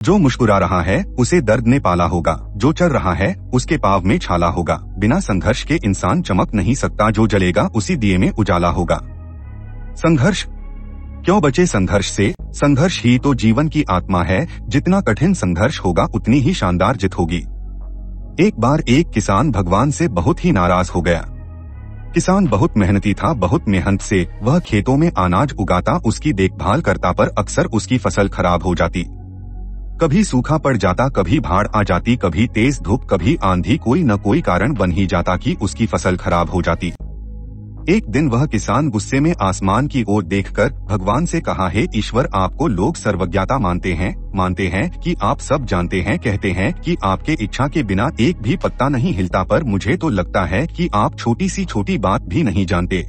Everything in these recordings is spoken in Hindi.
जो मुस्कुरा रहा है उसे दर्द ने पाला होगा, जो चल रहा है उसके पाँव में छाला होगा। बिना संघर्ष के इंसान चमक नहीं सकता, जो जलेगा उसी दिए में उजाला होगा। संघर्ष क्यों बचे संघर्ष से? संघर्ष ही तो जीवन की आत्मा है। जितना कठिन संघर्ष होगा उतनी ही शानदार जीत होगी। एक बार एक किसान भगवान से बहुत ही नाराज हो गया। किसान बहुत मेहनती था, बहुत मेहनत से वह खेतों में अनाज उगाता, उसकी देखभाल करता, पर अक्सर उसकी फसल खराब हो जाती। कभी सूखा पड़ जाता, कभी बाढ़ आ जाती, कभी तेज धूप, कभी आंधी, कोई न कोई कारण बन ही जाता कि उसकी फसल खराब हो जाती। एक दिन वह किसान गुस्से में आसमान की ओर देखकर भगवान से कहा, हे ईश्वर, आपको लोग सर्वज्ञता मानते हैं कि आप सब जानते हैं, कहते हैं कि आपके इच्छा के बिना एक भी पत्ता नहीं हिलता, पर मुझे तो लगता है कि आप छोटी सी छोटी बात भी नहीं जानते।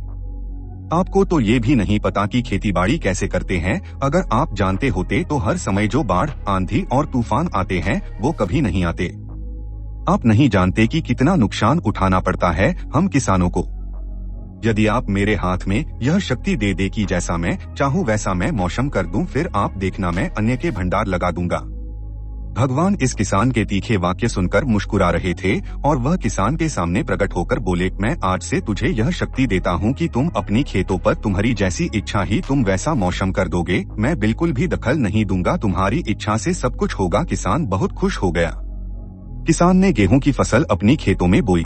आपको तो ये भी नहीं पता कि खेतीबाड़ी कैसे करते हैं। अगर आप जानते होते तो हर समय जो बाढ़, आंधी और तूफान आते हैं वो कभी नहीं आते। आप नहीं जानते कि कितना नुकसान उठाना पड़ता है हम किसानों को। यदि आप मेरे हाथ में यह शक्ति दे दे कि जैसा मैं चाहूँ वैसा मैं मौसम कर दूं, फिर आप देखना मैं अन्य के भंडार लगा दूंगा। भगवान इस किसान के तीखे वाक्य सुनकर मुस्कुरा रहे थे और वह किसान के सामने प्रकट होकर बोले, मैं आज से तुझे यह शक्ति देता हूँ कि तुम अपनी खेतों पर तुम्हारी जैसी इच्छा ही तुम वैसा मौसम कर दोगे। मैं बिल्कुल भी दखल नहीं दूंगा, तुम्हारी इच्छा से सब कुछ होगा। किसान बहुत खुश हो गया। किसान ने गेहूं की फसल अपनी खेतों में बोई।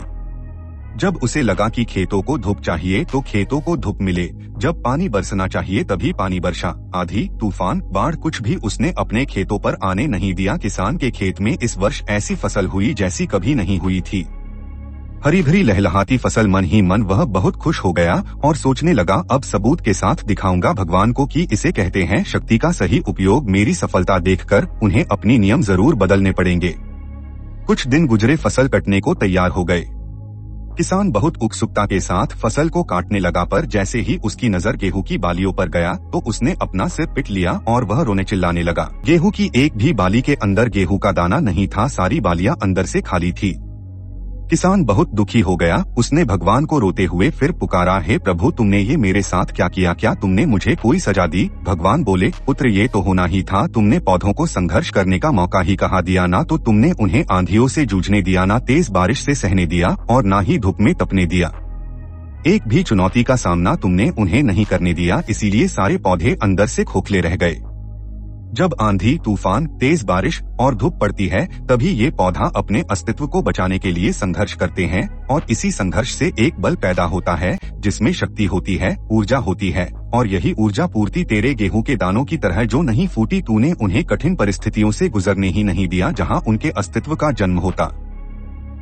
जब उसे लगा कि खेतों को धूप चाहिए तो खेतों को धूप मिले, जब पानी बरसना चाहिए तभी पानी बरसा। आंधी, तूफान, बाढ़ कुछ भी उसने अपने खेतों पर आने नहीं दिया। किसान के खेत में इस वर्ष ऐसी फसल हुई जैसी कभी नहीं हुई थी। हरी भरी लहलहाती फसल। मन ही मन वह बहुत खुश हो गया और सोचने लगा, अब सबूत के साथ दिखाऊंगा भगवान को कि इसे कहते हैं शक्ति का सही उपयोग। मेरी सफलता देखकर उन्हें अपनी नियम जरूर बदलने पड़ेंगे। कुछ दिन गुजरे, फसल कटने को तैयार हो गए। किसान बहुत उत्सुकता के साथ फसल को काटने लगा, पर जैसे ही उसकी नजर गेहूं की बालियों पर गया तो उसने अपना सिर पीट लिया और वह रोने चिल्लाने लगा। गेहूं की एक भी बाली के अंदर गेहूं का दाना नहीं था, सारी बालियां अंदर से खाली थी। किसान बहुत दुखी हो गया। उसने भगवान को रोते हुए फिर पुकारा, हे प्रभु, तुमने ये मेरे साथ क्या किया? क्या तुमने मुझे कोई सजा दी? भगवान बोले, पुत्र, ये तो होना ही था। तुमने पौधों को संघर्ष करने का मौका ही कहाँ दिया? ना तो तुमने उन्हें आंधियों से जूझने दिया, ना तेज बारिश से सहने दिया और ना ही धूप में तपने दिया। एक भी चुनौती का सामना तुमने उन्हें नहीं करने दिया, इसीलिए सारे पौधे अंदर से खोखले रह गए। जब आंधी, तूफान, तेज बारिश और धूप पड़ती है तभी ये पौधा अपने अस्तित्व को बचाने के लिए संघर्ष करते हैं और इसी संघर्ष से एक बल पैदा होता है जिसमें शक्ति होती है, ऊर्जा होती है। और यही ऊर्जा पूर्ति तेरे गेहूं के दानों की तरह जो नहीं फूटी, तूने उन्हें कठिन परिस्थितियों से गुजरने ही नहीं दिया जहां उनके अस्तित्व का जन्म होता।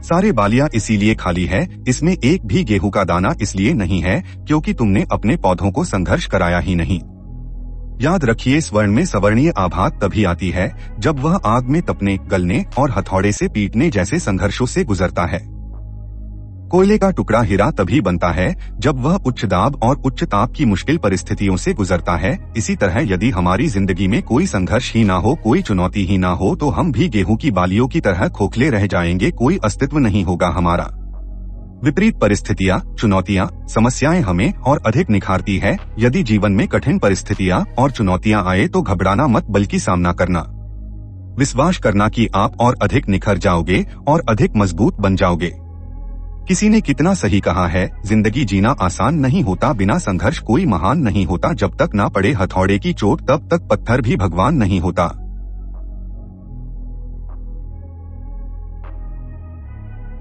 सारे बालियां इसीलिए खाली है, इसमें एक भी गेहूं का दाना इसलिए नहीं है क्योंकि तुमने अपने पौधों को संघर्ष कराया ही नहीं। याद रखिए, स्वर्ण में सवर्णीय आभात तभी आती है जब वह आग में तपने, गलने और हथौड़े से पीटने जैसे संघर्षों से गुजरता है। कोयले का टुकड़ा हीरा तभी बनता है जब वह उच्च दाब और उच्च ताप की मुश्किल परिस्थितियों से गुजरता है। इसी तरह यदि हमारी जिंदगी में कोई संघर्ष ही ना हो, कोई चुनौती ही ना हो, तो हम भी गेहूं की बालियों की तरह खोखले रह जाएंगे, कोई अस्तित्व नहीं होगा हमारा। विपरीत परिस्थितियां, चुनौतियां, समस्याएं हमें और अधिक निखारती है। यदि जीवन में कठिन परिस्थितियां और चुनौतियां आए तो घबराना मत, बल्कि सामना करना। विश्वास करना कि आप और अधिक निखर जाओगे और अधिक मजबूत बन जाओगे। किसी ने कितना सही कहा है, जिंदगी जीना आसान नहीं होता, बिना संघर्ष कोई महान नहीं होता। जब तक ना पड़े हथौड़े की चोट तब तक पत्थर भी भगवान नहीं होता।